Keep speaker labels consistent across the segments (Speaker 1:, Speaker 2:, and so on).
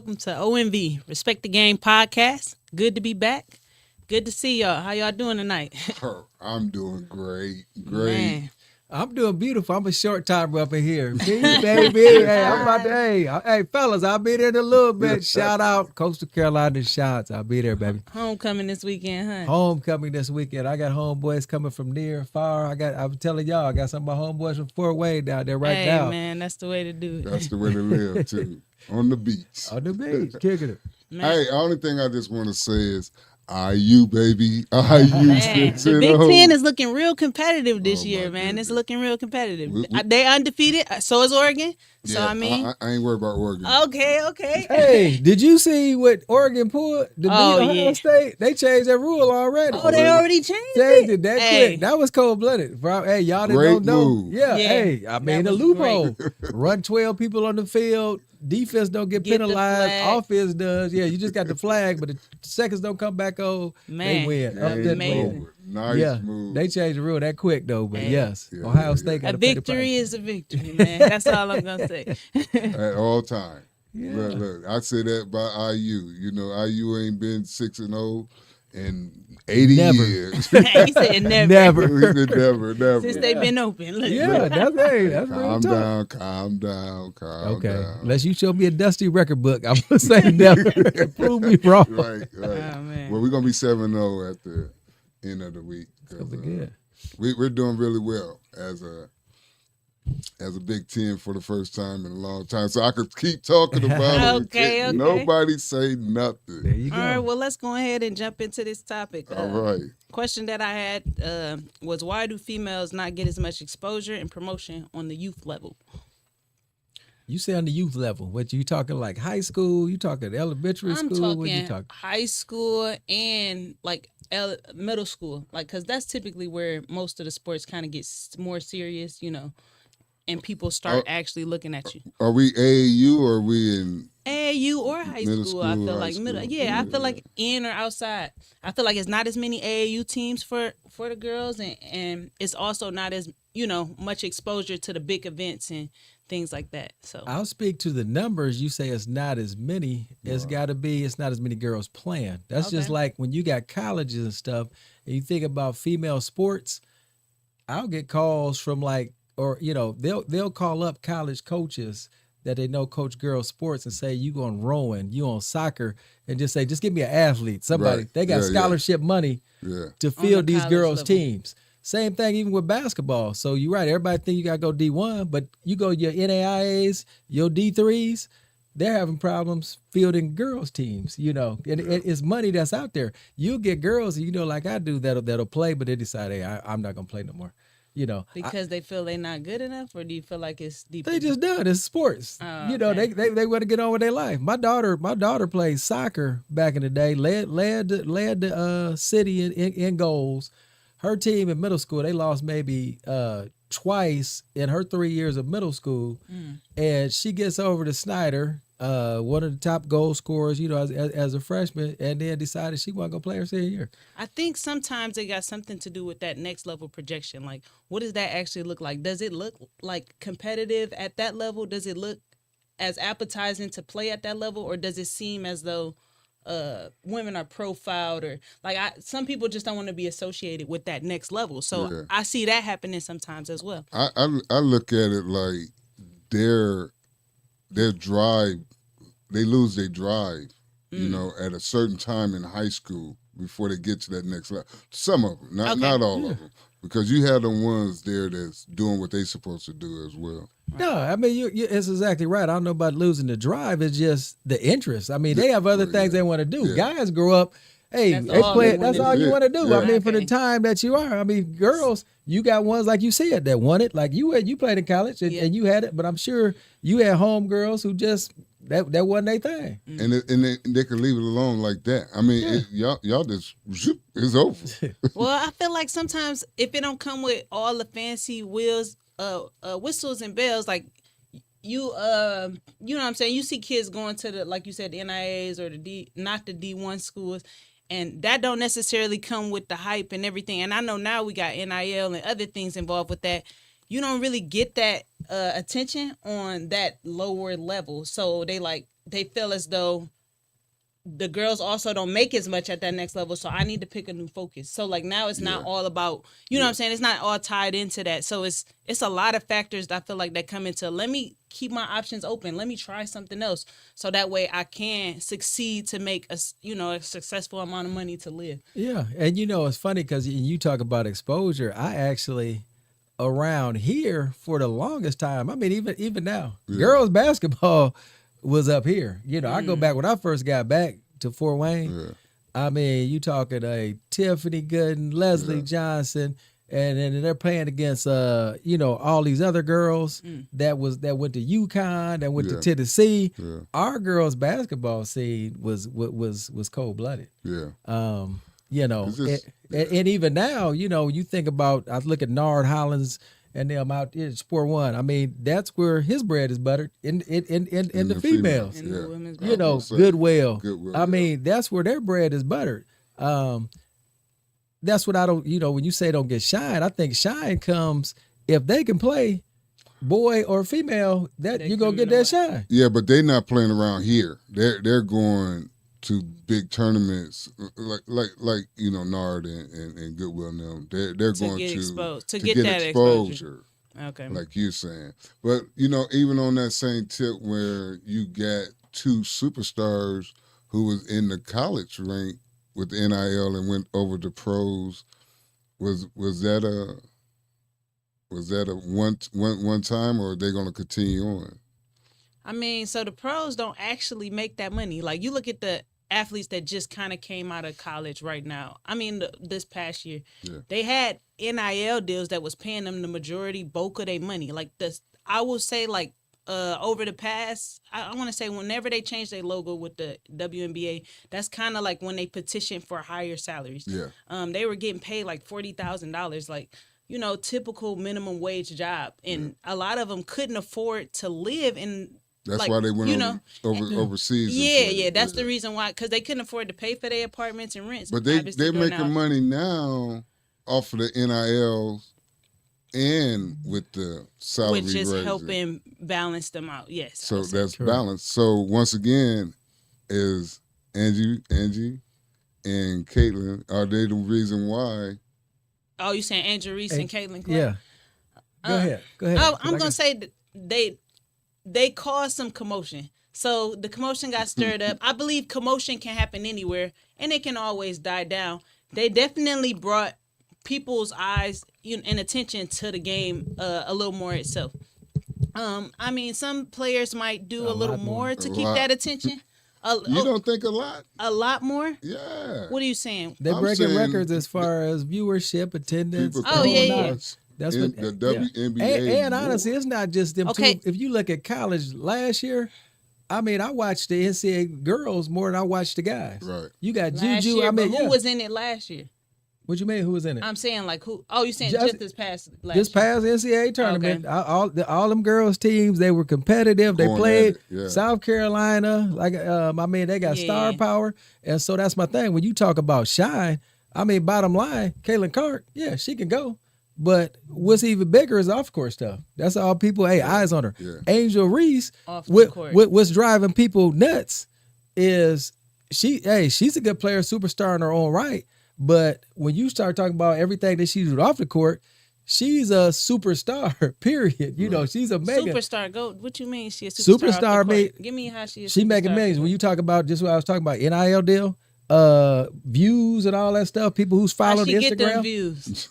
Speaker 1: welcome to OMV, Respect the Game podcast. Good to be back. Good to see y'all. How y'all doing tonight?
Speaker 2: I'm doing great.
Speaker 1: Man.
Speaker 3: I'm doing beautiful. I'm a short timer up in here. See, baby. Hey, I'm about to, hey, fellas, I'll be there in a little bit. Shout out Coastal Carolina Shots. I'll be there, baby.
Speaker 1: Homecoming this weekend, huh?
Speaker 3: Homecoming this weekend. I got homeboys coming from near, far. I'm telling y'all, I got some of my homeboys from Fort Wayne down there right now.
Speaker 1: Hey, man, that's the way to do it.
Speaker 2: That's the way to live, too. On the beach.
Speaker 3: On the beach, kicking it.
Speaker 1: Man.
Speaker 2: Hey, only thing I just want to say is, IU, baby. IU.
Speaker 1: Man, the Big Ten is looking real competitive this year, man.
Speaker 2: goodness.
Speaker 1: It's looking real competitive. They undefeated. So is Oregon. So,
Speaker 2: Yeah,
Speaker 1: I mean.
Speaker 2: I ain't worried about Oregon.
Speaker 1: Okay.
Speaker 3: Hey, did you see what Oregon pulled? The Ohio State? They changed that rule already.
Speaker 1: Oh, they already changed
Speaker 3: it that
Speaker 1: Hey.
Speaker 3: quick. That was cold-blooded. Hey, y'all
Speaker 2: Great
Speaker 3: don't know.
Speaker 2: move.
Speaker 3: Yeah,
Speaker 1: Yeah,
Speaker 3: hey, I mean,
Speaker 1: that
Speaker 3: the
Speaker 1: was
Speaker 3: loophole. Run 12 people on the field. Defense don't get
Speaker 1: Get the
Speaker 3: penalized.
Speaker 1: flag.
Speaker 3: Offense does. Yeah, you just got the flag, but the seconds don't come back on.
Speaker 1: Man,
Speaker 3: They win.
Speaker 1: that's
Speaker 3: Upset
Speaker 1: amazing.
Speaker 3: move.
Speaker 2: Nice move.
Speaker 3: They changed the rule that quick, though. But
Speaker 1: Hey.
Speaker 3: yes,
Speaker 2: Yeah,
Speaker 3: Ohio
Speaker 2: yeah,
Speaker 3: State
Speaker 2: yeah.
Speaker 3: got
Speaker 1: A
Speaker 3: to pay the
Speaker 1: victory
Speaker 3: price.
Speaker 1: is a victory, man. That's all I'm going to say.
Speaker 2: At all time.
Speaker 3: Yeah.
Speaker 2: Look, I say that about IU. You know, IU ain't been 6-0 in 80
Speaker 3: Never.
Speaker 2: years.
Speaker 1: He said never.
Speaker 3: Never.
Speaker 2: never.
Speaker 1: Since they've been open. Look.
Speaker 3: Yeah, that's real
Speaker 2: Calm
Speaker 3: talk.
Speaker 2: down.
Speaker 3: Okay,
Speaker 2: Down.
Speaker 3: unless you show me a dusty record book, I'm gonna say never. Prove me wrong.
Speaker 2: Right.
Speaker 1: Oh, man.
Speaker 2: Well, we're gonna be 7-0 at the end of the week. 'Cause,
Speaker 3: Gonna be good.
Speaker 2: We're doing really well as a Big Ten for the first time in a long time. So I could keep talking about it.
Speaker 1: Okay.
Speaker 2: Nobody say
Speaker 3: There
Speaker 2: nothing.
Speaker 3: you go.
Speaker 1: All right, well, let's go ahead and jump into this topic.
Speaker 2: All right.
Speaker 1: Question that I had was, why do females not get as much exposure and promotion on the youth level?
Speaker 3: You say on the youth level, what you talking like high school? You talking elementary
Speaker 1: I'm
Speaker 3: school? What you
Speaker 1: talking
Speaker 3: talking?
Speaker 1: high school and like middle school, like, because that's typically where most of the sports kind of get more serious, and people start actually looking at you.
Speaker 2: Are we AAU or are we in?
Speaker 1: AAU or high
Speaker 2: Middle
Speaker 1: school, I
Speaker 2: school,
Speaker 1: feel
Speaker 2: high
Speaker 1: like middle.
Speaker 2: school.
Speaker 1: Yeah, I feel like in or outside. I feel like it's not as many AAU teams for the girls, and it's also not as much exposure to the big events and things like that. So
Speaker 3: I'll speak to the numbers. You say it's not as many. It's got to be. It's not as many girls playing. That's just
Speaker 1: Okay.
Speaker 3: like when you got colleges and stuff, and you think about female sports. I'll get calls from they'll call up college coaches that they know coach girls sports and say, you on rowing, you on soccer, and just say, just give me an athlete. Somebody,
Speaker 2: Right.
Speaker 3: they got
Speaker 2: Yeah,
Speaker 3: scholarship money
Speaker 2: Yeah.
Speaker 3: to
Speaker 1: the
Speaker 3: field these
Speaker 1: college
Speaker 3: girls'
Speaker 1: level.
Speaker 3: teams. Same thing even with basketball. So you're right. Everybody think you got to go D1, but you go your NAIAs, your D3s, they're having problems fielding girls' teams, and it's money that's out there. You'll get girls, like I do, that'll play, but they decide, hey, I'm not going to play no more.
Speaker 1: because they feel they're not good enough, or do you feel like it's deeper?
Speaker 3: They just done. It's sports.
Speaker 1: Oh, okay.
Speaker 3: They want to get on with their life. My daughter played soccer back in the day. Led the city in goals. Her team in middle school, they lost maybe twice in her 3 years of middle school, and she gets over to Snyder, one of the top goal scorers, as a freshman, and then decided she wasn't gonna play her senior year.
Speaker 1: I think sometimes it got something to do with that next level projection. Like, what does that actually look like? Does it look like competitive at that level? Does it look as appetizing to play at that level, or does it seem as though women are profiled, or like some people just don't want to be associated with that next level? So
Speaker 2: Yeah.
Speaker 1: I see that happening sometimes as well.
Speaker 2: I look at it like their drive, they lose their drive, at a certain time in high school before they get to that next level. Some of them, not all of them, because you have the ones there that's doing what they supposed to do as well.
Speaker 3: No, I mean you it's exactly right. I don't know about losing the drive. It's just the interest. I mean, they have other things they want to do.
Speaker 2: Yeah.
Speaker 3: Guys grow up. Hey,
Speaker 1: That's
Speaker 3: they
Speaker 1: all
Speaker 3: play.
Speaker 1: they
Speaker 3: That's
Speaker 1: wanna
Speaker 3: all
Speaker 2: do.
Speaker 3: you want to do.
Speaker 2: Yeah.
Speaker 3: I mean, for the
Speaker 1: Okay.
Speaker 3: time that you are. I mean, girls, you got ones like you said that want it. Like you played in college and you had it, but I'm sure you had home girls who just that wasn't their thing.
Speaker 2: And they can leave it alone like that. I mean, y'all just zoop, it's over.
Speaker 1: Well, I feel like sometimes if it don't come with all the fancy whistles and bells, like you know what I'm saying? You see kids going to the, like you said, the NIAs or not the D1 schools, and that don't necessarily come with the hype and everything. And I know now we got NIL and other things involved with that. You don't really get that attention on that lower level. So they like they feel as though the girls also don't make as much at that next level, so I need to pick a new focus. So like now it's not all about, you know what I'm saying? It's not all tied into that. So it's a lot of factors that I feel like that come into, let me keep my options open. Let me try something else. So that way I can succeed to make a successful amount of money to live.
Speaker 3: Yeah. And it's funny because you talk about exposure. I actually around here for the longest time. I mean, even now, girls basketball was up here. I go back when I first got back to Fort Wayne.
Speaker 2: Yeah.
Speaker 3: I mean, you talking a Tiffany Gooden, Leslie Johnson, and then they're playing against all these other girls that went to UConn, that went to Tennessee.
Speaker 2: Yeah.
Speaker 3: Our girls basketball scene was cold blooded.
Speaker 2: Yeah.
Speaker 3: And even now, you think about, I look at Nard Hollins and them out in Sport One. I mean, that's where his bread is buttered in the females.
Speaker 1: In the women's
Speaker 3: Goodwill.
Speaker 2: I
Speaker 3: mean, that's where their bread is buttered. That's what I don't, when you say don't get shine, I think shine comes if they can play, boy or female, that you're going to get that shine.
Speaker 2: Yeah, but they're not playing around here. They're going to big tournaments like Nard and Goodwill and them. They're going
Speaker 1: to get that exposure. Okay.
Speaker 2: Like you're saying. But even on that same tip where you got two superstars who was in the college rank with the NIL and went over to pros, was that a one time, or are they going to continue on?
Speaker 1: I mean, so the pros don't actually make that money. Like you look at the athletes that just kind of came out of college right now. I mean, this past year, they had NIL deals that was paying them the bulk of their money. Like this, I will say, like over the past, I want to say whenever they changed their logo with the WNBA, that's kind of like when they petitioned for higher salaries.
Speaker 2: Yeah.
Speaker 1: They were getting paid like $40,000, like typical minimum wage job, and a lot of them couldn't afford to live in.
Speaker 2: That's why they went overseas.
Speaker 1: Yeah. That's the reason why, because they couldn't afford to pay for their apartments and rents.
Speaker 2: But they're making money now off of the NILs and with the salary
Speaker 1: which is
Speaker 2: raising.
Speaker 1: helping balance them out. Yes.
Speaker 2: So that's balanced. So once again, is Angie and Caitlin, are they the reason why?
Speaker 1: Oh, you saying Angel Reese and Caitlin Clark?
Speaker 3: Yeah. Go ahead.
Speaker 1: I'm gonna say that they caused some commotion. So the commotion got stirred up. I believe commotion can happen anywhere, and it can always die down. They definitely brought people's eyes and attention to the game a little more itself. I mean, some players might do a little more to keep that attention.
Speaker 2: You don't think a lot?
Speaker 1: A lot more?
Speaker 2: Yeah.
Speaker 1: What are you saying?
Speaker 3: They're breaking records as far as viewership, attendance.
Speaker 1: Yeah.
Speaker 3: That's what
Speaker 2: the WNBA.
Speaker 3: And honestly, it's not just them two. If you look at college last year, I mean, I watched the NCAA girls more than I watched the guys.
Speaker 2: Right.
Speaker 3: You got
Speaker 1: last
Speaker 3: Juju.
Speaker 1: Year, who was in it last year?
Speaker 3: What you mean? Who was in it?
Speaker 1: I'm saying like who? Oh, you saying just this past last
Speaker 3: this past NCAA tournament? Okay. All them girls teams, they were competitive. They played South Carolina. Like I mean, they got star power, and so that's my thing. When you talk about shine, I mean, bottom line, Caitlin Clark, she can go. But what's even bigger is off court stuff. That's all people. Eyes on her. Yeah. Angel Reese. Off the court. What's driving people nuts is she's a good player, superstar in her own right. But when you start talking about everything that she did off the court, she's a superstar. Period. You know, she's a mega
Speaker 1: superstar. Go. What you mean? She's a superstar. Give me how she is.
Speaker 3: She making millions. When you talk about just what I was talking about, NIL deal. Views and all that stuff. People who's following Instagram.
Speaker 1: Get them views?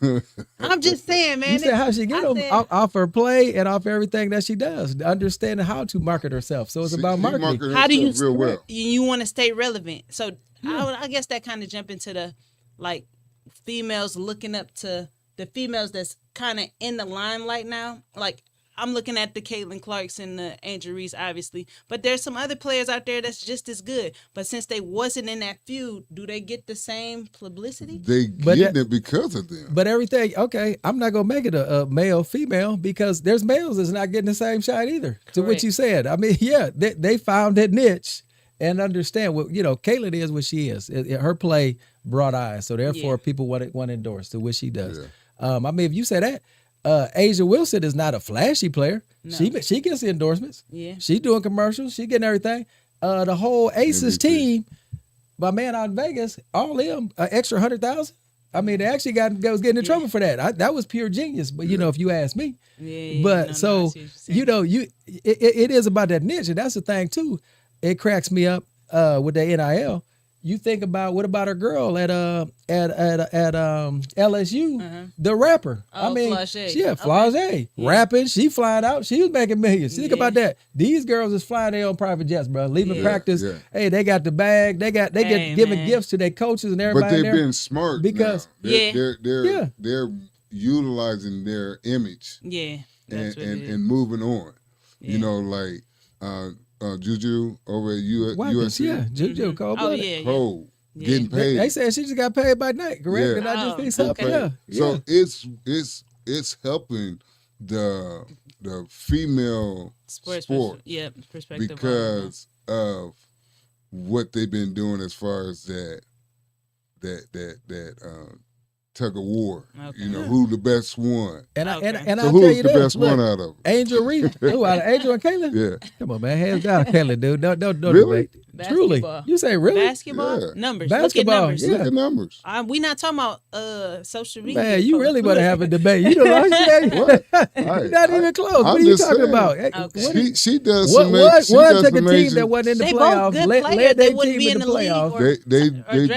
Speaker 1: I'm just saying, man.
Speaker 3: You said how she get them off her play and off everything that she does. Understanding how to market herself. So it's about marketing.
Speaker 1: How do you real well? You want to stay relevant? So I guess that kind of jump into the like females looking up to the females that's kind of in the limelight now. Like I'm looking at the Caitlin Clarks and the Angel Reese, obviously. But there's some other players out there that's just as good. But since they wasn't in that feud, do they get the same publicity?
Speaker 2: They get it because of them.
Speaker 3: But everything, okay, I'm not going to make it a male-female because there's males that's not getting the same shot either. Correct. To what you said. I mean, they found that niche and understand what, Caitlin is what she is. Her play brought eyes. So therefore, people want to endorse to what she does. Yeah. I mean, if you say that, Asia Wilson is not a flashy player. No. She gets the endorsements.
Speaker 1: Yeah.
Speaker 3: She's doing commercials. She getting everything. the whole Aces
Speaker 2: MVP.
Speaker 3: team, my man out in Vegas, all them extra 100,000. I mean, they actually was getting in trouble for that. That was pure genius. But you know, if you ask me, but
Speaker 1: I
Speaker 3: so
Speaker 1: see what you're saying.
Speaker 3: you know, it is about that niche, and that's the thing too. It cracks me up with the NIL. You think about what about a girl at LSU, the rapper.
Speaker 1: Oh,
Speaker 3: I mean,
Speaker 1: Flau'jae.
Speaker 3: Flau'jae rapping. She flying out. She was making millions. Think about that. These girls is flying their own private jets, bro. Leaving practice. Yeah. Hey, they got the bag. They get giving gifts to their coaches and everybody.
Speaker 2: But they've been smart
Speaker 3: because
Speaker 2: now. They're utilizing their image.
Speaker 1: Yeah.
Speaker 2: And moving on. Yeah. You know, like Juju over at USC.
Speaker 3: Yeah, Juju, cold.
Speaker 1: Oh, yeah.
Speaker 2: Cold. Getting paid.
Speaker 3: They said she just got paid by night, correct?
Speaker 2: Yeah.
Speaker 3: And I just think something.
Speaker 2: Yeah. So it's helping the female sport
Speaker 1: perspective
Speaker 2: because of what they've been doing as far as that tug of war. Okay. You know, who the best one.
Speaker 3: And
Speaker 2: so
Speaker 3: I'll
Speaker 2: who's
Speaker 3: tell you
Speaker 2: the
Speaker 3: this,
Speaker 2: best one out of them?
Speaker 3: Angel Reese. Who out of Angel and Kaylin?
Speaker 2: Yeah.
Speaker 3: Come on, man. Hands down, Kaylin, dude. Don't
Speaker 2: really?
Speaker 3: debate. Truly. You say really?
Speaker 1: Basketball?
Speaker 2: Yeah.
Speaker 1: Numbers.
Speaker 3: Basketball.
Speaker 1: Look at numbers.
Speaker 3: Yeah.
Speaker 2: Look at numbers.
Speaker 1: We not talking about social media.
Speaker 3: Man, you really want to have a debate. You know what I'm saying? Not even close. What are you talking about?
Speaker 2: Okay. She does
Speaker 3: one took a team
Speaker 2: amazing,
Speaker 3: that wasn't in the
Speaker 1: they
Speaker 3: playoffs.
Speaker 1: Both good
Speaker 3: led
Speaker 1: players.
Speaker 3: their
Speaker 1: They wouldn't
Speaker 3: team
Speaker 1: be
Speaker 3: in the playoffs.
Speaker 2: They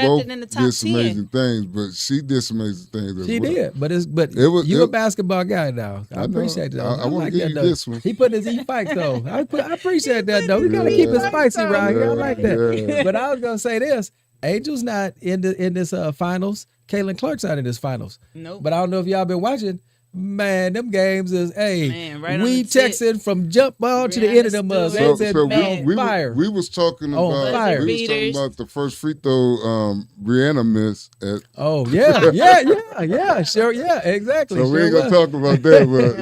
Speaker 2: both
Speaker 1: in the top
Speaker 2: did some
Speaker 1: 10.
Speaker 2: amazing things, but she did some amazing things as
Speaker 3: She
Speaker 2: well.
Speaker 3: did, but you're a basketball guy now. I appreciate that.
Speaker 2: I want to give you this one.
Speaker 3: He put his fight though. I appreciate that though. We gotta keep it spicy right here. I like that.
Speaker 2: Yeah.
Speaker 3: But I was gonna say this: Angel's not in this finals. Caitlin Clark's not in this finals.
Speaker 1: Nope.
Speaker 3: But I don't know if y'all been watching. Man, them games is we texting from jump ball to the end of them.
Speaker 2: We was talking about the first free throw Brianna missed at.
Speaker 3: Oh yeah, sure, yeah, exactly.
Speaker 2: So we ain't gonna talk about that, but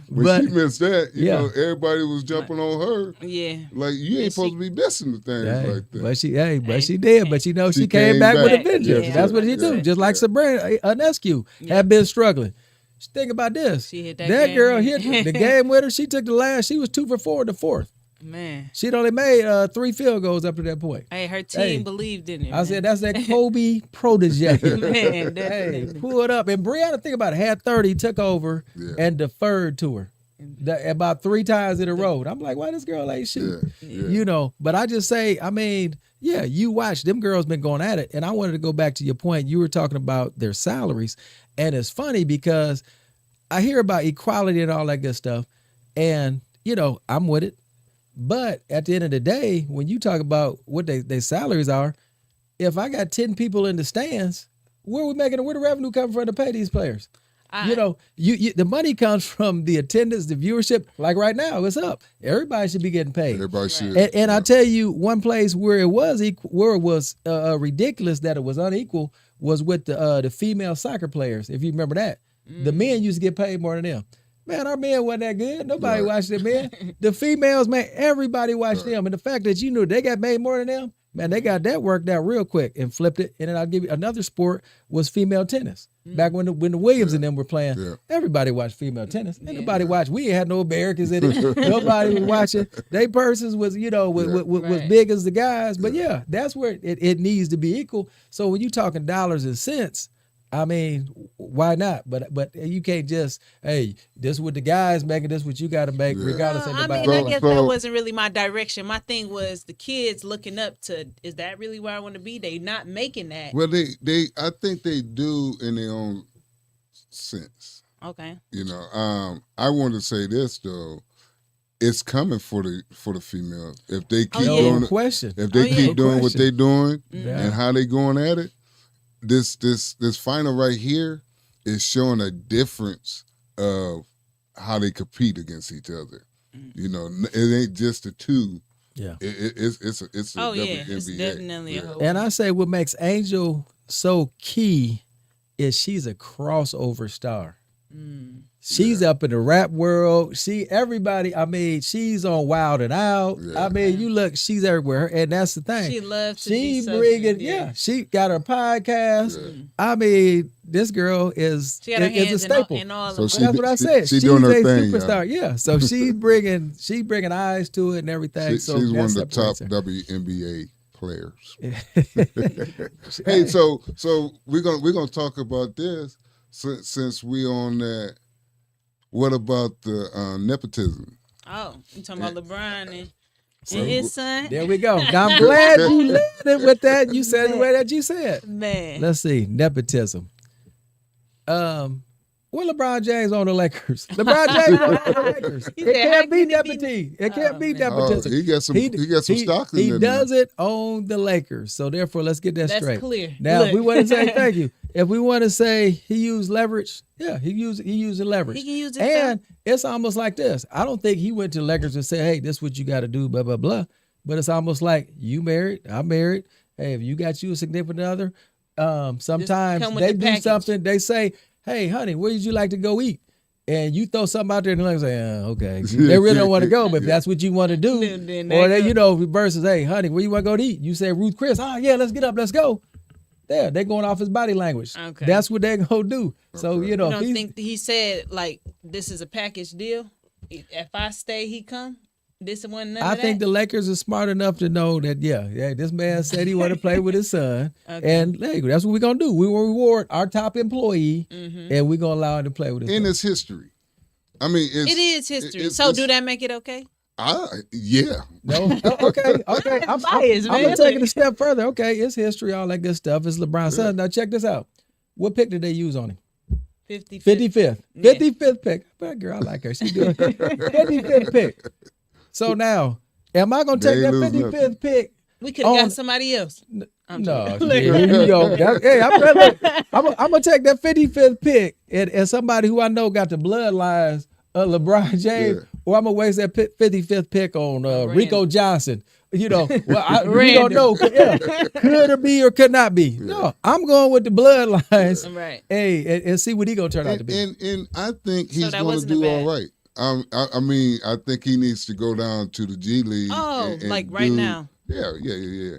Speaker 2: when she missed that, you know, everybody was jumping on her.
Speaker 1: Yeah,
Speaker 2: like you ain't supposed to be missing the things like that.
Speaker 3: But she did. But you know, she came back with a vengeance.
Speaker 1: Yeah.
Speaker 3: That's what she do. Just like Sabrina Ionescu had been struggling. Think about this.
Speaker 1: She hit
Speaker 3: that girl hit the game winner. She took the last. She was 2 for 4 in the fourth.
Speaker 1: Man,
Speaker 3: she'd only made 3 field goals up to that point.
Speaker 1: Hey, her team believed in it.
Speaker 3: I said that's that Kobe protege.
Speaker 1: Man,
Speaker 3: pull it up. And Brianna, think about it, had 30, took over, and deferred to her about 3 times in a row. I'm like, why this girl ain't shooting? You know. But I just say, I mean, yeah, you watch them girls been going at it, and I wanted to go back to your point. You were talking about their salaries. And it's funny because I hear about equality and all that good stuff. And, you know, I'm with it. But at the end of the day, when you talk about what their salaries are, if I got 10 people in the stands, where the revenue come from to pay these players? You know, the money comes from the attendance, the viewership. Like right now, it's up. Everybody should be getting paid.
Speaker 2: Everybody should.
Speaker 3: And I tell you, one place where it was ridiculous that it was unequal was with the female soccer players. If you remember that, the men used to get paid more than them. Man, our men wasn't that good. Nobody watched them men. The females, man, everybody watched them. And the fact that you knew they got made more than them, man, they got that worked out real quick and flipped it. And then I'll give you another sport was female tennis. Back when the Williams and them were playing, everybody watched female tennis. Ain't nobody watched. We ain't had no Americans in it. Nobody was watching. They persons was, you know, was big as the guys. But yeah, that's where it needs to be equal. So when you talking dollars and cents, I mean, why not? But you can't just, hey, this is what the guys making, this is what you got to make, regardless of the
Speaker 1: I mean, I guess that wasn't really my direction. My thing was the kids looking up to, is that really where I want to be? They not making that.
Speaker 2: Well, I think they do in their own sense.
Speaker 1: Okay.
Speaker 2: You know, I want to say this though. It's coming for the females if they keep doing if they keep doing what they're doing and how they going at it. This final right here is showing a difference of how they compete against each other. You know, it ain't just the two. Yeah, it's
Speaker 1: it's definitely a whole.
Speaker 3: And I say what makes Angel so key is she's a crossover star. She's up in the rap world. Everybody, I mean, she's on Wild and Out.
Speaker 2: Yeah.
Speaker 3: I mean, you look, she's everywhere. And that's the thing.
Speaker 1: She loves to
Speaker 3: She
Speaker 1: be social,
Speaker 3: bringing,
Speaker 1: yeah.
Speaker 3: she got her podcast. I mean, this girl is
Speaker 1: She got her
Speaker 3: a
Speaker 1: hands
Speaker 3: staple.
Speaker 1: in all
Speaker 2: So
Speaker 1: of
Speaker 2: she-
Speaker 1: them.
Speaker 3: That's what I said.
Speaker 2: she
Speaker 3: She's
Speaker 2: doing her
Speaker 3: a
Speaker 2: thing,
Speaker 3: superstar. Yeah. So she bringing eyes to it and everything.
Speaker 2: She's
Speaker 3: So
Speaker 2: one of
Speaker 3: that
Speaker 2: the top
Speaker 3: separates her.
Speaker 2: WNBA players. Hey, so we're gonna talk about this since we on that. What about the nepotism?
Speaker 1: Oh, you talking about LeBron and
Speaker 2: So-
Speaker 1: his son?
Speaker 3: There we go. Now, I'm glad you led it with that. You said it the way that you said.
Speaker 1: Man.
Speaker 3: Let's see. Nepotism. What LeBron James on the Lakers? LeBron James on the Lakers.
Speaker 1: He
Speaker 3: It
Speaker 1: said, how
Speaker 3: can't be
Speaker 1: can it be-
Speaker 3: nepotism. It can't be
Speaker 1: man.
Speaker 2: Oh,
Speaker 3: nepotism.
Speaker 2: he got some stock in
Speaker 3: He
Speaker 2: there.
Speaker 3: does it on the Lakers. So therefore, let's get that
Speaker 1: That's
Speaker 3: straight.
Speaker 1: clear.
Speaker 3: Now, if we
Speaker 1: Look.
Speaker 3: want to say thank you, if we want to say he used leverage, yeah, he used leverage.
Speaker 1: He can use it.
Speaker 3: And it's almost like this. I don't think he went to Lakers and said, hey, this is what you got to do, blah, blah, blah. But it's almost like you married, I'm married. Hey, if you got you a significant other, sometimes
Speaker 1: come with
Speaker 3: they
Speaker 1: the
Speaker 3: do
Speaker 1: package.
Speaker 3: something. They say, hey, honey, where would you like to go eat? And you throw something out there and they're like, okay. They really don't want to go, but if that's what you want to do.
Speaker 1: Then
Speaker 3: Or
Speaker 1: they
Speaker 3: they,
Speaker 1: go.
Speaker 3: versus, hey, honey, where you want to go to eat? You say Ruth Chris. Oh, yeah, let's get up, let's go. There, they're going off his body language.
Speaker 1: Okay.
Speaker 3: That's what they're going to do. So,
Speaker 1: You
Speaker 3: if
Speaker 1: don't
Speaker 3: he's,
Speaker 1: think he said, like, this is a package deal? If I stay, he come? This one, none
Speaker 3: I
Speaker 1: of
Speaker 3: think
Speaker 1: that?
Speaker 3: the Lakers are smart enough to know that, yeah, this man said he wanted to play with his son.
Speaker 1: Okay.
Speaker 3: And hey, that's what we're going to do. We will reward our top employee,
Speaker 1: Mm-hmm.
Speaker 3: and we're going to allow him to play with his
Speaker 2: in
Speaker 3: son.
Speaker 2: its history. I mean,
Speaker 1: It is history.
Speaker 2: it's-
Speaker 1: So
Speaker 2: it's-
Speaker 1: do that make it okay?
Speaker 2: Yeah.
Speaker 3: No? Oh, okay. I'm
Speaker 1: biased,
Speaker 3: going
Speaker 1: man.
Speaker 3: to take it a step further. Okay, it's history, all that good stuff. It's LeBron's son. Now, check this out. What pick did they use on him?
Speaker 1: 50.
Speaker 3: 55th.
Speaker 1: Yeah.
Speaker 3: 55th pick. But girl, I like her. She's doing 55th pick. So now, am I going to
Speaker 2: They
Speaker 3: take that
Speaker 2: lose
Speaker 3: 55th
Speaker 2: nothing.
Speaker 3: pick?
Speaker 1: We could have
Speaker 3: On-
Speaker 1: got somebody else. I'm
Speaker 3: No,
Speaker 1: joking.
Speaker 3: yeah, here you go. Hey, I'm gonna take that 55th pick and somebody who I know got the bloodlines of LeBron James,
Speaker 2: Yeah.
Speaker 3: or I'm gonna waste that 55th pick on Rico Johnson. You know, well, we don't
Speaker 1: Random.
Speaker 3: know. Yeah, could it be or could not be? No, I'm going with the bloodlines.
Speaker 1: Right.
Speaker 3: Hey, and see what he gonna turn out to be.
Speaker 2: And I think he's
Speaker 1: that
Speaker 2: going to
Speaker 1: wasn't a
Speaker 2: do
Speaker 1: bad-
Speaker 2: all right. I mean, I think he needs to go down to the G League.
Speaker 1: Oh,
Speaker 2: and
Speaker 1: like right now.
Speaker 2: Yeah,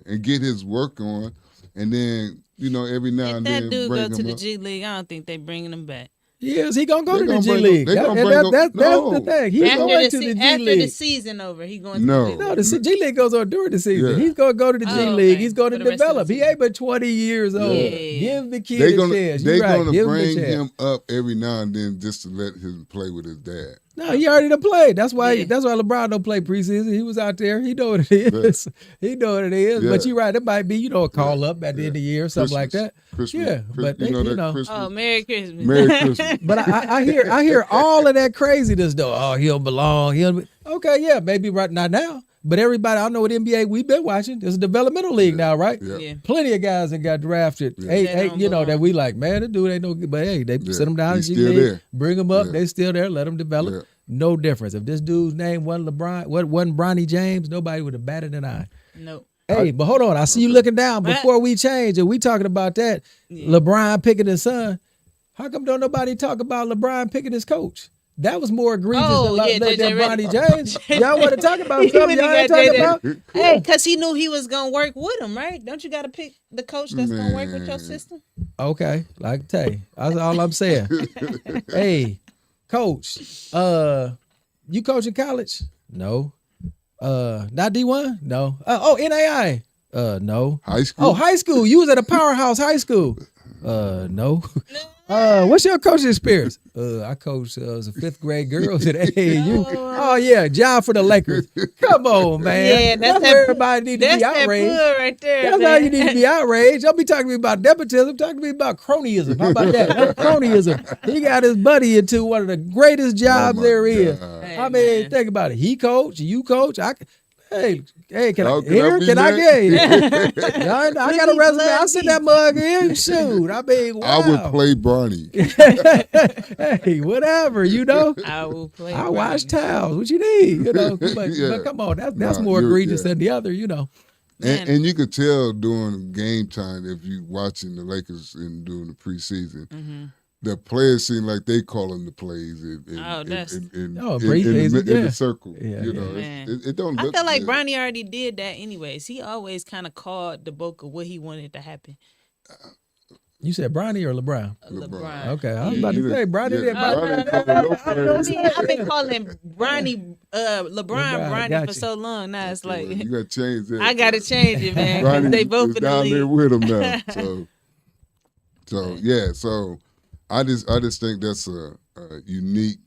Speaker 2: and get his work on, and then every now
Speaker 1: If
Speaker 2: and
Speaker 1: that
Speaker 2: then
Speaker 1: dude
Speaker 2: bring
Speaker 1: go to
Speaker 2: him
Speaker 1: the
Speaker 2: up.
Speaker 1: G League, I don't think they bringing him back.
Speaker 3: Yes, he gonna go
Speaker 2: They
Speaker 3: to the
Speaker 2: gonna
Speaker 3: G
Speaker 2: bring him-
Speaker 3: League.
Speaker 2: they
Speaker 3: That-
Speaker 2: gonna
Speaker 3: and
Speaker 2: bring him-
Speaker 3: that's
Speaker 2: no.
Speaker 3: the thing. He's
Speaker 1: After
Speaker 3: going
Speaker 1: the,
Speaker 3: to the G
Speaker 1: after the
Speaker 3: League.
Speaker 1: season over, he going
Speaker 2: No.
Speaker 1: to the
Speaker 3: No, the G League goes on during the season.
Speaker 2: Yeah.
Speaker 3: He's going to go to the G
Speaker 1: Oh,
Speaker 3: League.
Speaker 1: okay.
Speaker 3: He's going to
Speaker 1: For the rest of the
Speaker 3: develop. He
Speaker 1: season.
Speaker 3: ain't but 20 years old.
Speaker 1: Yeah.
Speaker 3: Give the kid
Speaker 2: They're
Speaker 3: a
Speaker 2: gonna
Speaker 3: chance.
Speaker 2: they're
Speaker 3: You're right.
Speaker 2: gonna
Speaker 3: Give him a
Speaker 2: bring
Speaker 3: chance.
Speaker 2: him up every now and then just to let him play with his dad.
Speaker 3: No, he already done played. That's why.
Speaker 1: Yeah.
Speaker 3: That's why LeBron don't play preseason. He was out there. He know what it is. He know what it is.
Speaker 2: Yeah.
Speaker 3: But you're right. It might be a call up at the end of the year or something like that.
Speaker 2: Christmas.
Speaker 3: Yeah, but
Speaker 2: you
Speaker 3: they-
Speaker 2: know
Speaker 3: you
Speaker 2: that
Speaker 3: know.
Speaker 2: Christmas.
Speaker 1: Oh, Merry Christmas.
Speaker 2: Merry Christmas.
Speaker 3: But I hear all of that craziness though. Oh, he don't belong. Okay, yeah, maybe right not now. But everybody, I know what NBA we've been watching. It's a developmental league now, right?
Speaker 2: Yeah.
Speaker 1: Yeah.
Speaker 3: Plenty of guys that got drafted.
Speaker 2: Yeah.
Speaker 3: Hey,
Speaker 1: That
Speaker 3: hey,
Speaker 1: don't
Speaker 3: that
Speaker 1: belong.
Speaker 3: we like, man, the dude ain't no good. But hey, they
Speaker 2: Yeah.
Speaker 3: sit them down in
Speaker 2: He's
Speaker 3: G
Speaker 2: still
Speaker 3: League,
Speaker 2: there.
Speaker 3: bring them up.
Speaker 2: Yeah.
Speaker 3: They still there. Let them develop.
Speaker 2: Yeah.
Speaker 3: No difference. If this dude's name wasn't LeBron, wasn't Bronny James, nobody would have batted an eye.
Speaker 1: Nope.
Speaker 3: Hey, but hold on. I see you looking down. Before we change, and we talking about that, LeBron picking his son. How come don't nobody talk about LeBron picking his coach? That was more egregious
Speaker 1: Oh,
Speaker 3: than,
Speaker 1: yeah,
Speaker 3: than
Speaker 1: JJ
Speaker 3: Bronny
Speaker 1: Redick.
Speaker 3: James. Y'all want to talk about
Speaker 1: He
Speaker 3: something
Speaker 1: really
Speaker 3: y'all ain't
Speaker 1: got
Speaker 3: talking
Speaker 1: JJ.
Speaker 3: about?
Speaker 1: Hey, because he knew he was going to work with him, right? Don't you got to pick the coach that's going to work with your
Speaker 2: Man.
Speaker 1: system?
Speaker 3: Okay, like I tell you, that's all I'm saying. Hey, coach, you coach in college? No. Not D1? No. NAI? No.
Speaker 2: High school.
Speaker 3: Oh, high school. You was at a powerhouse high school? No. What's your coaching experience? I coached as a 5th grade girls at AAU. Oh yeah, job for the Lakers. Come on, man.
Speaker 1: Yeah, that's
Speaker 3: where
Speaker 1: that-
Speaker 3: everybody need to
Speaker 1: That's
Speaker 3: be
Speaker 1: that
Speaker 3: outraged.
Speaker 1: pull right there.
Speaker 3: That's
Speaker 1: man.
Speaker 3: how you need to be outraged. Don't be talking to me about nepotism. Talk to me about cronyism. How about that? That's cronyism. He got his buddy into one of the greatest jobs
Speaker 2: my
Speaker 3: there is.
Speaker 2: God.
Speaker 1: Hey,
Speaker 3: I mean,
Speaker 1: man.
Speaker 3: think about it. He coach, you coach. Hey, can
Speaker 2: Oh,
Speaker 3: I
Speaker 2: can I
Speaker 3: here?
Speaker 2: be
Speaker 3: Can I
Speaker 2: next?
Speaker 3: get? I got a resume. I send that mug in. Shoot, I mean, wow.
Speaker 2: I would play Bronny.
Speaker 3: Hey, whatever, you know.
Speaker 1: I will play.
Speaker 3: I wash
Speaker 1: Brady.
Speaker 3: towels. What you need, you know? But,
Speaker 2: Yeah.
Speaker 3: but come on, that's
Speaker 2: Nah,
Speaker 3: more
Speaker 2: you're-
Speaker 3: egregious
Speaker 2: yeah.
Speaker 3: than the other, you know.
Speaker 1: Man.
Speaker 2: And you could tell during game time if you watching the Lakers and during the preseason,
Speaker 1: Mm-hmm.
Speaker 2: the players seem like they calling the plays
Speaker 3: preseason,
Speaker 2: in the circle.
Speaker 3: Yeah,
Speaker 2: you know,
Speaker 1: Man.
Speaker 2: it don't.
Speaker 1: I
Speaker 2: Look
Speaker 1: feel like
Speaker 2: good.
Speaker 1: Bronny already did that anyways. He always kind of called the bulk of what he wanted to happen.
Speaker 3: You said Bronny or LeBron?
Speaker 1: LeBron.
Speaker 3: Okay, I was
Speaker 1: Yeah.
Speaker 3: about to say Bronny.
Speaker 2: Yeah,
Speaker 3: did
Speaker 2: Bronny
Speaker 3: Bronny.
Speaker 2: called no players.
Speaker 1: I've been calling LeBron Bronny
Speaker 3: got
Speaker 1: for
Speaker 3: you.
Speaker 1: so long. Now it's like
Speaker 2: You got to change that.
Speaker 1: I got to change it, man. 'cause
Speaker 2: Ronnie
Speaker 1: they both
Speaker 2: is
Speaker 1: in the
Speaker 2: down there
Speaker 1: league.
Speaker 2: with him now. So yeah. So I just think that's a unique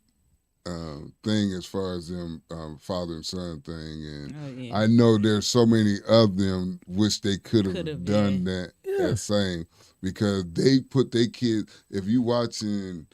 Speaker 2: thing as far as them father and son thing, and
Speaker 1: Oh, yeah.
Speaker 2: I know there's so many of them wish they could have
Speaker 1: Could've,
Speaker 2: done that same, because they put their kids. If you watching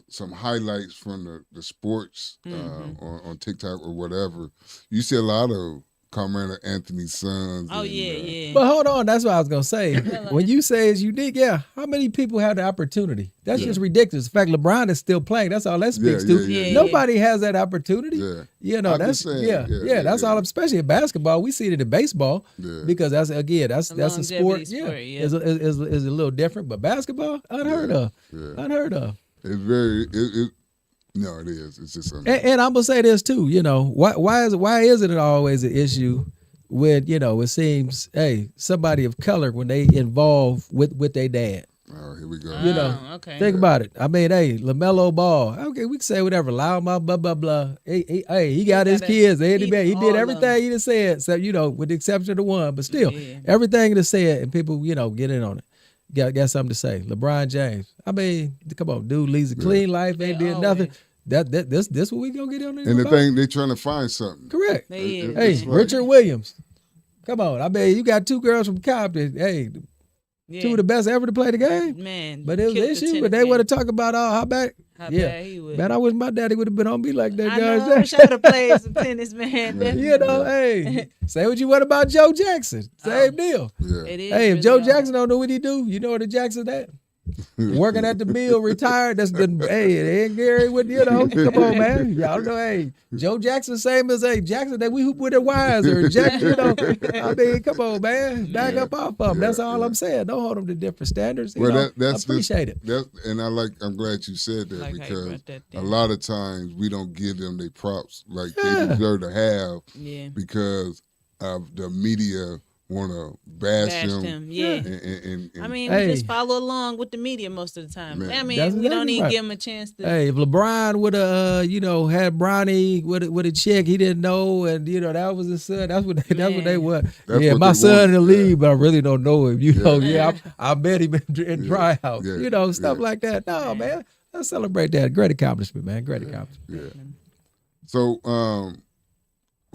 Speaker 2: some highlights from the sports on TikTok or whatever, you see a lot of Carmelo Anthony's sons.
Speaker 1: Oh
Speaker 2: and,
Speaker 1: yeah.
Speaker 3: But hold on, that's what I was gonna say. When you say it's unique, how many people have the opportunity? That's just ridiculous. In fact, LeBron is still playing. That's all that speaks to.
Speaker 1: yeah.
Speaker 3: Nobody has that opportunity.
Speaker 2: Yeah.
Speaker 3: You know,
Speaker 2: I'm
Speaker 3: that's
Speaker 2: just saying,
Speaker 3: that's all. Especially in basketball, we see it in baseball because that's a sport.
Speaker 1: longevity
Speaker 3: Yeah,
Speaker 1: sport, yeah.
Speaker 3: is a little different. But basketball, unheard of. Unheard of.
Speaker 2: It's very no, it is. It's just
Speaker 3: And I'm gonna say this too. You know, why is it always an issue when it seems somebody of color when they involve with their dad?
Speaker 2: Oh, here we go.
Speaker 3: You know,
Speaker 1: okay.
Speaker 3: think about it. I mean, LaMelo Ball. Okay, we can say whatever. Loudmouth, blah blah blah. He got his kids. He did
Speaker 1: all of
Speaker 3: everything he just said. So with the exception of the one, but still, everything he just said, and people get in on it. Got something to say. LeBron James. I mean, come on, dude leads a clean life, ain't did nothing. This what we gonna get on there.
Speaker 2: And the thing, they trying to find something.
Speaker 3: Correct.
Speaker 1: They
Speaker 3: Hey,
Speaker 1: is.
Speaker 3: Richard Williams. Come on. I mean, you got two girls from Compton. Hey, two of the best ever to play the game.
Speaker 1: Man,
Speaker 3: But it was an
Speaker 1: killed the
Speaker 3: issue.
Speaker 1: tennis
Speaker 3: But they
Speaker 1: game.
Speaker 3: want to talk about how bad.
Speaker 1: How bad he was.
Speaker 3: Man, I wish my daddy would have been on me like that,
Speaker 1: I know. I
Speaker 3: guys.
Speaker 1: wish I would have played some tennis, man.
Speaker 3: You know, hey, say what you want about Joe Jackson. Same deal.
Speaker 2: Yeah.
Speaker 1: It is
Speaker 3: Hey, if
Speaker 1: really
Speaker 3: Joe
Speaker 1: hard.
Speaker 3: Jackson don't know what he do, you know what the Jackson at? Working at the mill, retired. That's been and Gary with come on, man. Y'all know, Joe Jackson same as Jackson that we hoop with the wires or Jackson. I mean, come on, man. Back up off of him. That's all I'm saying. Don't hold them to different standards.
Speaker 2: Well, that's
Speaker 3: appreciate it.
Speaker 2: And I'm glad you said that,
Speaker 1: Like how you
Speaker 2: because
Speaker 1: brought that
Speaker 2: a
Speaker 1: down.
Speaker 2: lot of times we don't give them their props like they deserve to have
Speaker 1: Yeah.
Speaker 2: because of the media want to bash them.
Speaker 1: Yeah.
Speaker 2: And
Speaker 1: I mean,
Speaker 3: Hey.
Speaker 1: we just follow along with the media most of the time.
Speaker 2: Man.
Speaker 1: I mean,
Speaker 3: That's
Speaker 1: we don't
Speaker 3: exactly
Speaker 1: even
Speaker 3: right.
Speaker 1: give them a chance to.
Speaker 3: Hey, if LeBron would have, had Bronny with a chick he didn't know, and that was his son. That's what they were.
Speaker 2: That's
Speaker 3: Yeah,
Speaker 2: what
Speaker 3: my
Speaker 2: they
Speaker 3: son
Speaker 2: want.
Speaker 3: in the league, but I really don't know him.
Speaker 2: Yeah.
Speaker 3: I bet him in tryouts.
Speaker 2: Yeah.
Speaker 3: Stuff like that. No, man, let's celebrate that. Great accomplishment, man. Great accomplishment.
Speaker 2: Yeah. So,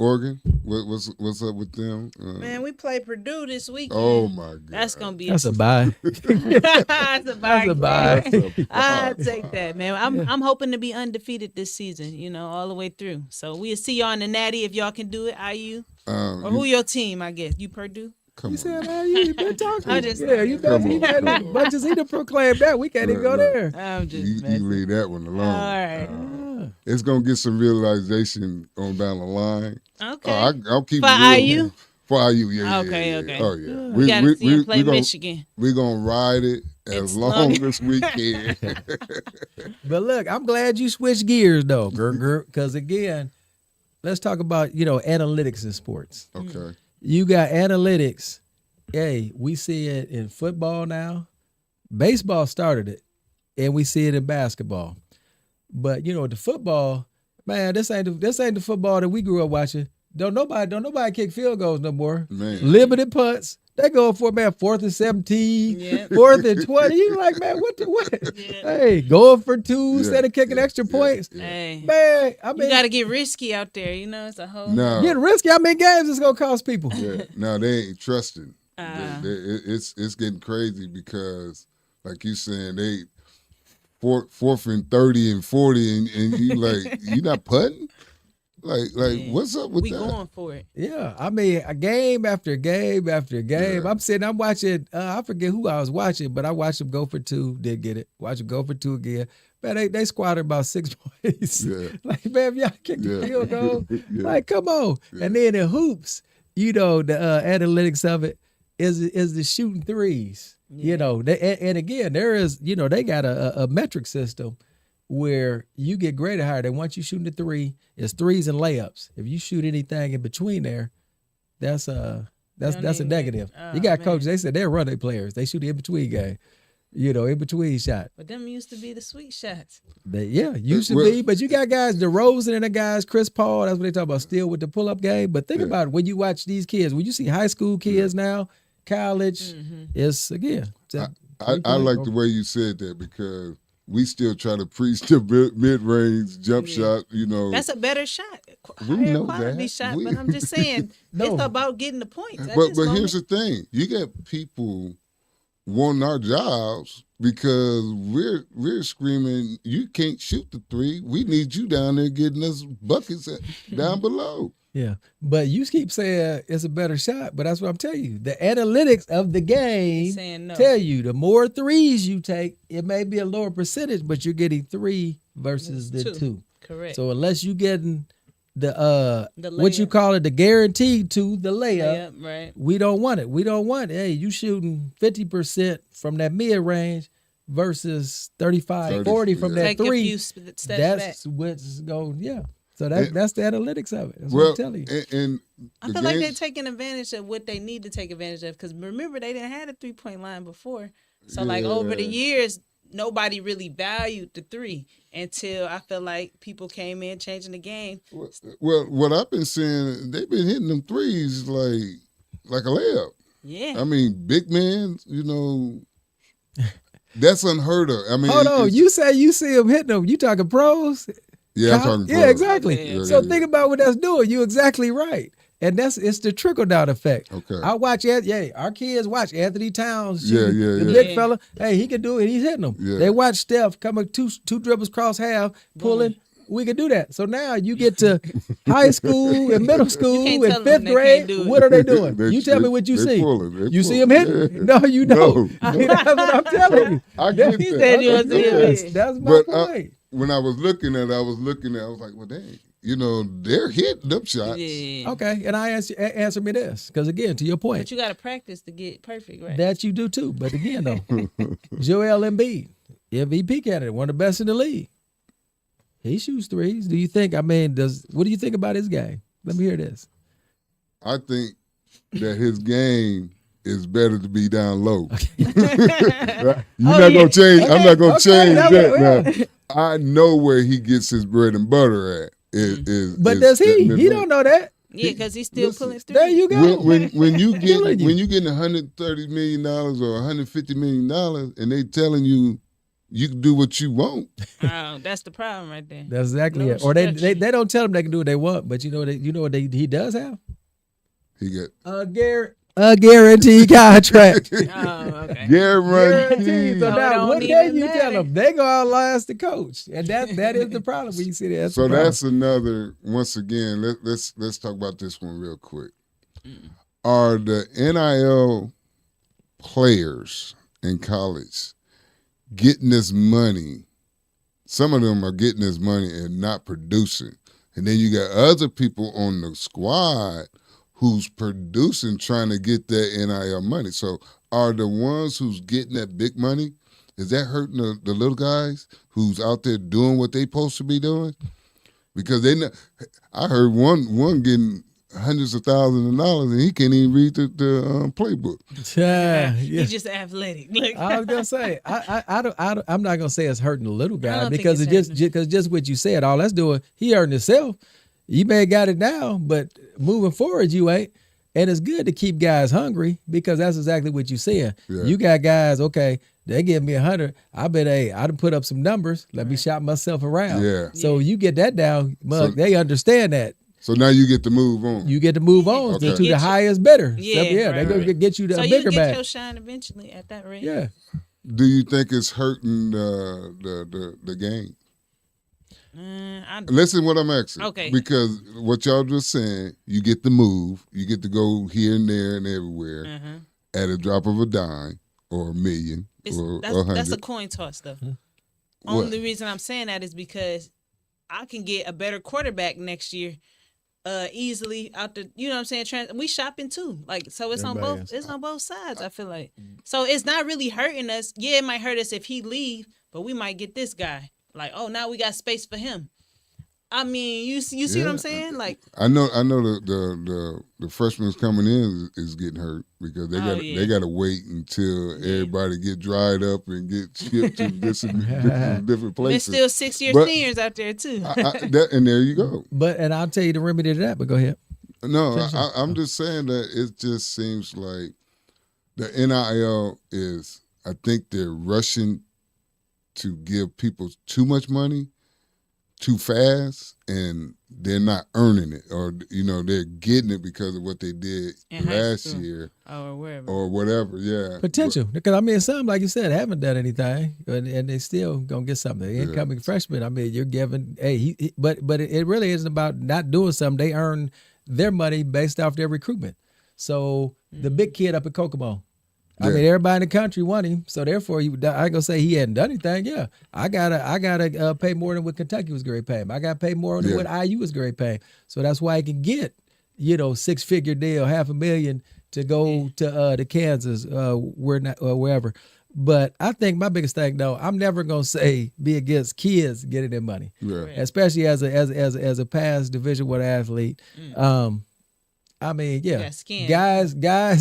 Speaker 2: Oregon, what's up with them?
Speaker 1: Man, we play Purdue this weekend.
Speaker 2: Oh my God,
Speaker 1: That's gonna be
Speaker 3: That's a bye.
Speaker 1: That's a bye.
Speaker 3: That's a bye.
Speaker 1: I take that, man. I'm hoping to be undefeated this season, all the way through. So we'll see y'all in the Natty if y'all can do it. IU or who your team? I guess you Purdue.
Speaker 2: Come
Speaker 3: You
Speaker 2: on.
Speaker 3: said, you been talking.
Speaker 1: I just-
Speaker 3: you
Speaker 2: Come
Speaker 3: been
Speaker 2: on.
Speaker 3: much as he done proclaimed that, we can't even go there.
Speaker 1: I'm just
Speaker 2: You
Speaker 1: messing.
Speaker 2: leave that one alone.
Speaker 1: All right.
Speaker 2: It's gonna get some realization on down the line.
Speaker 1: Okay.
Speaker 2: I'll keep
Speaker 1: For
Speaker 2: it real.
Speaker 1: IU?
Speaker 2: For IU, yeah.
Speaker 1: Okay,
Speaker 2: yeah.
Speaker 1: okay.
Speaker 2: Oh yeah.
Speaker 1: We gotta see him play
Speaker 2: we gonna,
Speaker 1: Michigan.
Speaker 2: We're gonna ride it as long as we can.
Speaker 3: But look, I'm glad you switched gears though, because again, let's talk about analytics in sports.
Speaker 2: Okay.
Speaker 3: You got analytics. Hey, we see it in football now. Baseball started it, and we see it in basketball. But the football, man, this ain't the football that we grew up watching. Don't nobody kick field goals no more.
Speaker 2: Man.
Speaker 3: Limited punts. They go for 4th and 17,
Speaker 1: Yeah.
Speaker 3: 4th and 20. You like, man, what?
Speaker 1: Yeah.
Speaker 3: Hey, going for 2
Speaker 2: Yeah,
Speaker 3: instead of kicking
Speaker 2: yeah,
Speaker 3: extra
Speaker 2: yeah,
Speaker 3: points.
Speaker 2: yeah.
Speaker 1: Hey,
Speaker 3: Man, I mean,
Speaker 1: you got to get risky out there. It's a whole.
Speaker 2: No.
Speaker 3: getting risky. How many games it's gonna cost people?
Speaker 2: Yeah. No, they ain't trusting.
Speaker 1: Uh.
Speaker 2: It's getting crazy because, like you saying, they fourth and 30 and 40, and you like you not putting. Like
Speaker 1: Yeah.
Speaker 2: what's up with
Speaker 1: We
Speaker 2: that?
Speaker 1: going for it.
Speaker 3: Yeah, I mean, a game after game after game.
Speaker 2: Yeah.
Speaker 3: I'm watching. I forget who I was watching, but I watched them go for 2. Did get it. Watch them go for 2 again. Man, they squatted about 6 points.
Speaker 2: Yeah.
Speaker 3: Like, man, if y'all kick the
Speaker 2: Yeah.
Speaker 3: field goal,
Speaker 2: Yeah.
Speaker 3: like, come on.
Speaker 2: Yeah.
Speaker 3: And then in hoops, the analytics of it is the shooting threes. You know, and again, there is, you know, they got a metric system where you get graded higher. They want you shooting the three. It's threes and layups. If you shoot anything in between there, that's a negative. You got coaches. They said they'll run their players. They shoot the in between game. You know, in between shot.
Speaker 1: But them used to be the sweet shots.
Speaker 3: Used to be. But you got guys, DeRozan and the guys, Chris Paul. That's what they talk about. Still with the pull up game. But think about it when you watch these kids. When you see high school kids now, college, it's again.
Speaker 2: I like the way you said that because we still try to preach the mid-range jump shot, you know.
Speaker 1: That's a better shot.
Speaker 2: We
Speaker 1: Higher
Speaker 2: know
Speaker 1: quality
Speaker 2: that.
Speaker 1: shot, but I'm just saying, it's about getting the points.
Speaker 2: But here's the thing. You got people wanting our jobs because we're screaming, you can't shoot the three. We need you down there getting us buckets down below.
Speaker 3: Yeah, but you keep saying it's a better shot, but that's what I'm telling you. The analytics of the game tell you the more threes you take, it may be a lower percentage, but you're getting 3 versus the 2.
Speaker 1: Correct.
Speaker 3: So unless you're getting the what you call it, the guaranteed to the layup,
Speaker 1: right?
Speaker 3: We don't want it. We don't want, hey, you shooting 50% from that mid range versus 35, 40 from that
Speaker 1: Take
Speaker 3: 3.
Speaker 1: a few steps
Speaker 3: that's
Speaker 1: back.
Speaker 3: what's going, So that's the analytics of it. That's what I'm telling you.
Speaker 2: And
Speaker 1: I feel like they're taking advantage of what they need to take advantage of because remember they didn't have a 3-point line before. So like over the years, nobody really valued the 3 until I feel like people came in changing the game.
Speaker 2: Well, what I've been seeing, they've been hitting them threes like a layup.
Speaker 1: Yeah.
Speaker 2: I mean, big men, you know, that's unheard of. I mean,
Speaker 3: hold on, you say you see them hitting them. You talking pros?
Speaker 2: Yeah, I'm talking pros.
Speaker 3: Yeah, exactly.
Speaker 2: Yeah,
Speaker 3: so think about what that's doing. You're exactly right. And it's the trickle down effect.
Speaker 2: Okay.
Speaker 3: I watch our kids watch Anthony Towns.
Speaker 2: The
Speaker 3: big fella. Hey, he can do it. He's hitting them.
Speaker 2: Yeah.
Speaker 3: They watch Steph coming two dribbles cross half, pulling. We can do that. So now you get to high school and middle school and 5th grade. What are they doing? You tell me what you see. You see them hitting? No, you don't. That's what I'm telling you.
Speaker 2: I get that.
Speaker 3: That's my point.
Speaker 2: When I was looking at it, I was like, well, dang. You know, they're hitting them shots.
Speaker 1: Yeah.
Speaker 3: Okay, and I answer me this, because again, to your point.
Speaker 1: But you got to practice to get perfect, right?
Speaker 3: That you do too. But again, though, Joel Embiid, MVP candidate, one of the best in the league. He shoots threes. Do you think, what do you think about his game? Let me hear this.
Speaker 2: I think that his game is better to be down low.
Speaker 3: Okay.
Speaker 2: You're not going to change. I'm not going to change that now. I know where he gets his bread and butter at.
Speaker 3: But does he? He don't know that.
Speaker 1: Yeah, because he's still pulling through.
Speaker 3: There you go.
Speaker 2: When you getting $130 million or $150 million, and they telling you can do what you want.
Speaker 1: Oh, that's the problem right there.
Speaker 3: That's exactly it. Or they don't tell him they can do what they want, but you know what he does have?
Speaker 2: He got
Speaker 3: a guaranteed contract.
Speaker 1: Oh, okay.
Speaker 2: Guaranteed.
Speaker 3: So now, what day you tell them they go outlast the coach, and that is the problem. When you see that,
Speaker 2: so that's another. Once again, let's talk about this one real quick. Are the NIL players in college getting this money? Some of them are getting this money and not producing, and then you got other people on the squad who's producing, trying to get that NIL money. So are the ones who's getting that big money, is that hurting the little guys who's out there doing what they supposed to be doing? Because I heard one getting hundreds of thousands of dollars and he can't even read the playbook.
Speaker 3: Yeah.
Speaker 1: He's just athletic.
Speaker 3: I was gonna say I'm not gonna say it's hurting the little guy because just what you said, all that's doing, he hurting himself. You may have got it now, but moving forward, you ain't. And it's good to keep guys hungry because that's exactly what you're saying. Yeah. You got guys, okay, they give me 100. I bet, I done put up some numbers. Let me shop myself around.
Speaker 2: Yeah.
Speaker 3: So you get that down, they understand that.
Speaker 2: So now you get to move on.
Speaker 3: You get to move on to the highest bidder.
Speaker 1: Yeah,
Speaker 3: they're going to get you a bigger bag. So you get
Speaker 1: your shine eventually at that rate.
Speaker 3: Yeah.
Speaker 2: Do you think it's hurting the game? Listen what I'm asking.
Speaker 1: Okay.
Speaker 2: Because what y'all just saying, you get to move, you get to go here and there and everywhere at a drop of a dime or a million or 100.
Speaker 1: That's a coin toss, though. Only reason I'm saying that is because I can get a better quarterback next year easily out the, you know what I'm saying, we shopping too, like, so it's on
Speaker 3: Everybody
Speaker 1: both
Speaker 3: is.
Speaker 1: it's on both sides, I feel like. So it's not really hurting us. Yeah, it might hurt us if he leave, but we might get this guy, like, oh, now we got space for him. I mean, you see what I'm saying? Like,
Speaker 2: I know the freshmen coming in is getting hurt because they got to wait until everybody get dried up and get shipped to different
Speaker 1: there's
Speaker 2: places.
Speaker 1: still 6-year
Speaker 2: But
Speaker 1: seniors out there too.
Speaker 2: And there you go.
Speaker 3: And I'll tell you the remedy to that. But go ahead.
Speaker 2: No, I'm just saying that it just seems like the NIL is. I think they're rushing to give people too much money too fast, and they're not earning it, or they're getting it because of what they did last year or whatever. Yeah,
Speaker 3: potential, because I mean, some, like you said, haven't done anything, and they still gonna get something. The incoming freshmen, I mean, you're giving. But it really isn't about not doing something. They earn their money based off their recruitment. So the big kid up at Kokomo, I mean, everybody in the country want him, so therefore, I ain't gonna say he hadn't done anything. Yeah, I gotta pay more than what Kentucky was going to pay him. I gotta pay more than what IU was going to pay him. So that's why I can get, 6-figure deal, $500,000 to go to Kansas, wherever. But I think my biggest thing, though, I'm never gonna say be against kids getting their money, especially as a past Division I athlete. I mean, guys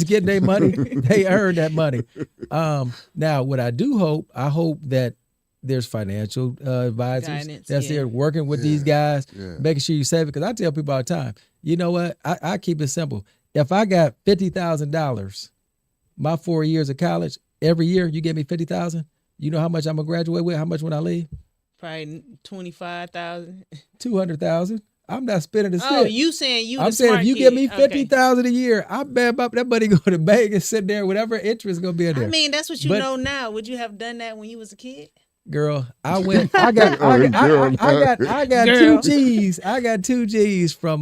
Speaker 3: getting their money, they earn that money. Now, what I hope that there's financial advisors that's there working with these guys, making sure you save it. Because I tell people all the time, you know what? I keep it simple. If I got $50,000, my 4 years of college, every year you give me $50,000, you know how much I'm gonna graduate with? How much when I leave?
Speaker 1: Probably 25,000.
Speaker 3: 200,000. I'm not spending a cent.
Speaker 1: Oh, you saying you?
Speaker 3: I'm saying if you give me $50,000 a year, I bet that money go to the bank and sit there, whatever interest is gonna be in there.
Speaker 1: I mean, that's what you know now. Would you have done that when you was a kid?
Speaker 3: Girl, I went. I got 2 G's. I got 2 G's from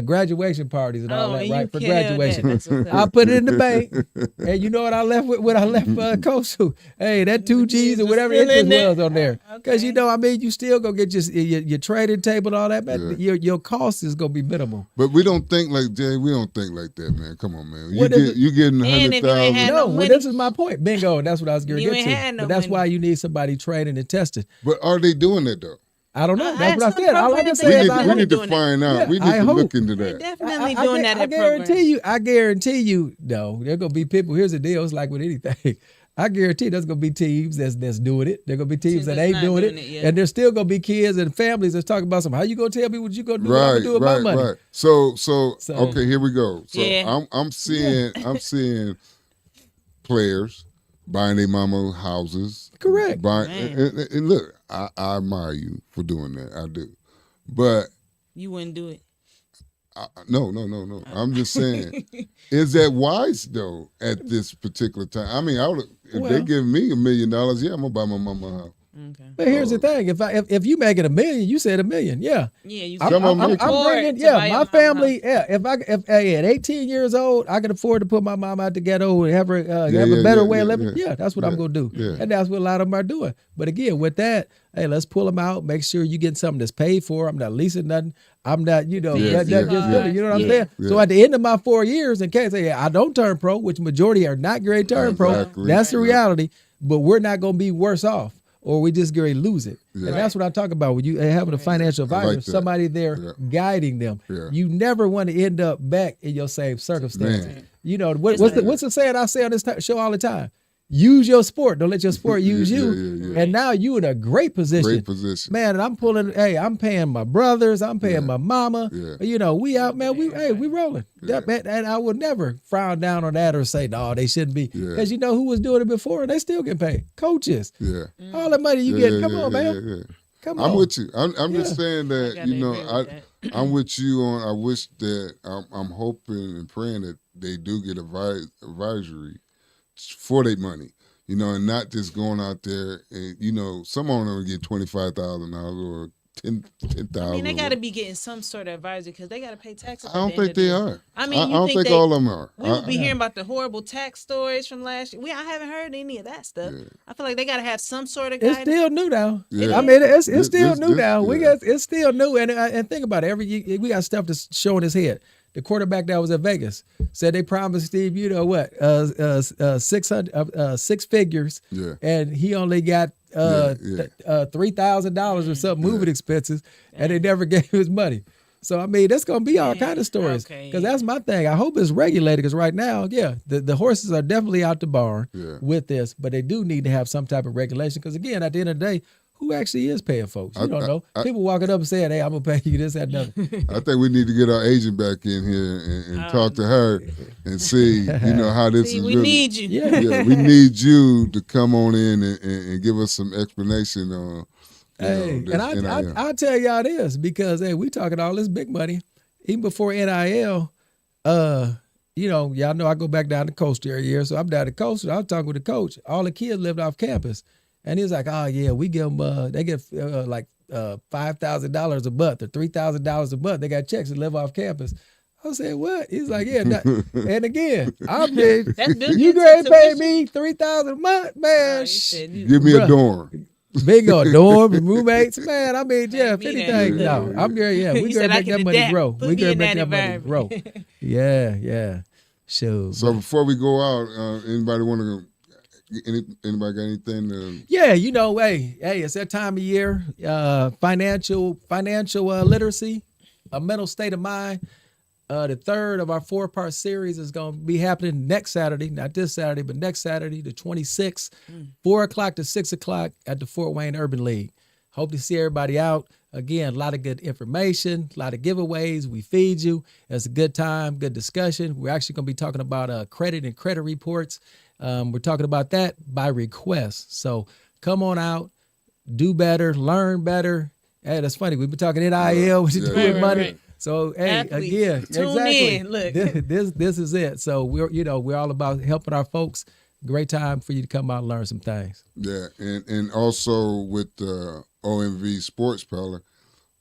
Speaker 3: graduation parties and all that, right? For graduation, I put it in the bank, and you know what I left with? What I left Coastal? Hey, that 2 G's or whatever interest was on there, because I mean, you still gonna get your trading table and all that, but your cost is gonna be minimal.
Speaker 2: But we don't think like Jay. We don't think like that, man. Come on, man. You getting 100,000?
Speaker 3: No, well, this is my point. Bingo. That's what I was gonna get to. But that's why you need somebody training and testing.
Speaker 2: But are they doing that though?
Speaker 3: I don't know. That's what I said. All I can say is
Speaker 2: we need to find out. We need to look into that.
Speaker 1: Definitely doing that.
Speaker 3: I guarantee you. No, there gonna be people. Here's the deal. It's like with anything. I guarantee there's gonna be teams that's doing it. There gonna be teams that ain't doing it, and there's still gonna be kids and families that's talking about something. How you gonna tell me what you gonna do? What I'm gonna do with my money?
Speaker 2: Right. So okay, here we go. So I'm seeing players buying their mama houses.
Speaker 3: Correct.
Speaker 2: And look, I admire you for doing that. I do. But
Speaker 1: you wouldn't do it.
Speaker 2: No. I'm just saying, is that wise though at this particular time? I mean, if they give me $1 million, yeah, I'm gonna buy my mama a house.
Speaker 1: Okay.
Speaker 3: But here's the thing: if you make it $1 million, you said $1 million, yeah.
Speaker 1: Yeah,
Speaker 3: I'm bringing, my family. Yeah, if at 18 years old, I can afford to put my mom out the ghetto and have her have a better way of living. Yeah, that's what I'm gonna do, and that's what a lot of them are doing. But again, with that, hey, let's pull them out. Make sure you get something that's paid for. I'm not leasing nothing. I'm not, you know what I'm saying. Yeah. So at the end of my 4 years, in case I don't turn pro, which majority are not great turn pro, that's the reality. But we're not gonna be worse off, or we just going to lose it. Yeah. And that's what I talk about. When you having a financial advisor, somebody there guiding them, you never want to end up back in your same circumstance. Man. You know, what's the saying I say on this show all the time? Use your sport. Don't let your sport use you. Yeah. And now you in a great position. Man, and I'm paying my brothers. I'm paying my mama. Yeah. You know, we out, man. We rolling. Yeah. And I would never frown down on that or say, no, they shouldn't be. Because you know who was doing it before and they still get paid? Coaches. Yeah. All the money you get. Come on, man. Come on.
Speaker 2: I'm with you. I'm just saying that, I'm with you on, I wish that, I'm hoping and praying that they do get advisory for their money, and not just going out there and, some of them get $25,000 or $10,000.
Speaker 1: I mean, they got to be getting some sort of advisory because they got to pay taxes.
Speaker 2: I don't think they are.
Speaker 1: I mean,
Speaker 2: I don't think all of them are.
Speaker 1: We would be hearing about the horrible tax stories from last year. I haven't heard any of that stuff. Yeah. I feel like they got to have some sort of guidance.
Speaker 3: It's still new now.
Speaker 2: Yeah.
Speaker 3: I mean, it's still new now. It's still new, and think about it. Every year we got stuff that's showing his head. The quarterback that was at Vegas said they promised Steve what 6 figures, and he only got $3,000 or something moving expenses, and they never gave his money. So I mean, that's gonna be all kind of stories. Because that's my thing. I hope it's regulated. Because right now, the horses are definitely out the barn with this, but they do need to have some type of regulation. Because again, at the end of the day, who actually is paying folks? You don't know. People walking up and saying, "Hey, I'm gonna pay you this, that, and other."
Speaker 2: I think we need to get our agent back in here and talk to her and see, how this is.
Speaker 1: We need you.
Speaker 2: Yeah, we need you to come on in and give us some explanation on.
Speaker 3: And I'll tell y'all this because we talking all this big money even before NIL. Y'all know I go back down the coast every year, so I'm down the coast. And I was talking with the coach. All the kids lived off campus. And he was like, "Oh yeah, we give them. They get like $5,000 a month or $3,000 a month. They got checks to live off campus." I said, "What?" He's like, "Yeah." And again, I'm big. You gonna pay me $3,000 a month, man?
Speaker 2: Give me a dorm.
Speaker 3: Big old dorm, roommates, man. I mean, if anything, no, I'm good. Yeah, we gonna make that money grow. We gonna make that money grow. Yeah. Sure.
Speaker 2: So before we go out, anybody want to? Anybody got anything to...
Speaker 3: Yeah, hey, it's that time of year. Financial literacy, a mental state of mind. The third of our 4-part series is going to be happening next Saturday, not this Saturday, but next Saturday, the 26th, 4 o'clock to 6 o'clock at the Fort Wayne Urban League. Hope to see everybody out. Again, a lot of good information, a lot of giveaways. We feed you. It's a good time, good discussion. We're actually going to be talking about credit and credit reports. We're talking about that by request. So come on out, do better, learn better. Hey, that's funny. We've been talking NIL, which is doing money. Right. So again,
Speaker 1: tune in. Look,
Speaker 3: this is it. So we're all about helping our folks. Great time for you to come out and learn some things.
Speaker 2: Yeah, and also with the OMV Sports Parlor,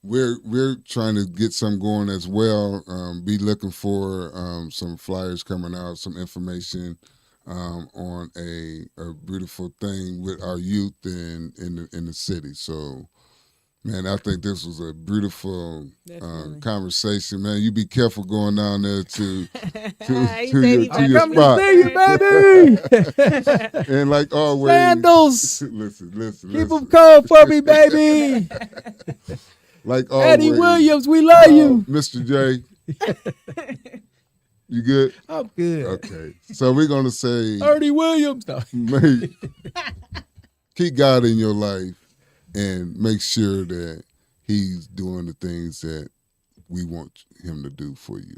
Speaker 2: we're trying to get some going as well. Be looking for some flyers coming out, some information on a beautiful thing with our youth in the city. So, man, I think this was a beautiful conversation, man. You be careful going down there to your spot.
Speaker 3: To see you, baby.
Speaker 2: And like always,
Speaker 3: sandals.
Speaker 2: Listen.
Speaker 3: Keep them cold for me, baby.
Speaker 2: Like always,
Speaker 3: Eddie Williams, we love you,
Speaker 2: Mr. J. You good?
Speaker 3: I'm good.
Speaker 2: Okay, so we're gonna say
Speaker 3: Eddie Williams. No.
Speaker 2: Keep God in your life. And make sure that he's doing the things that we want him to do for you.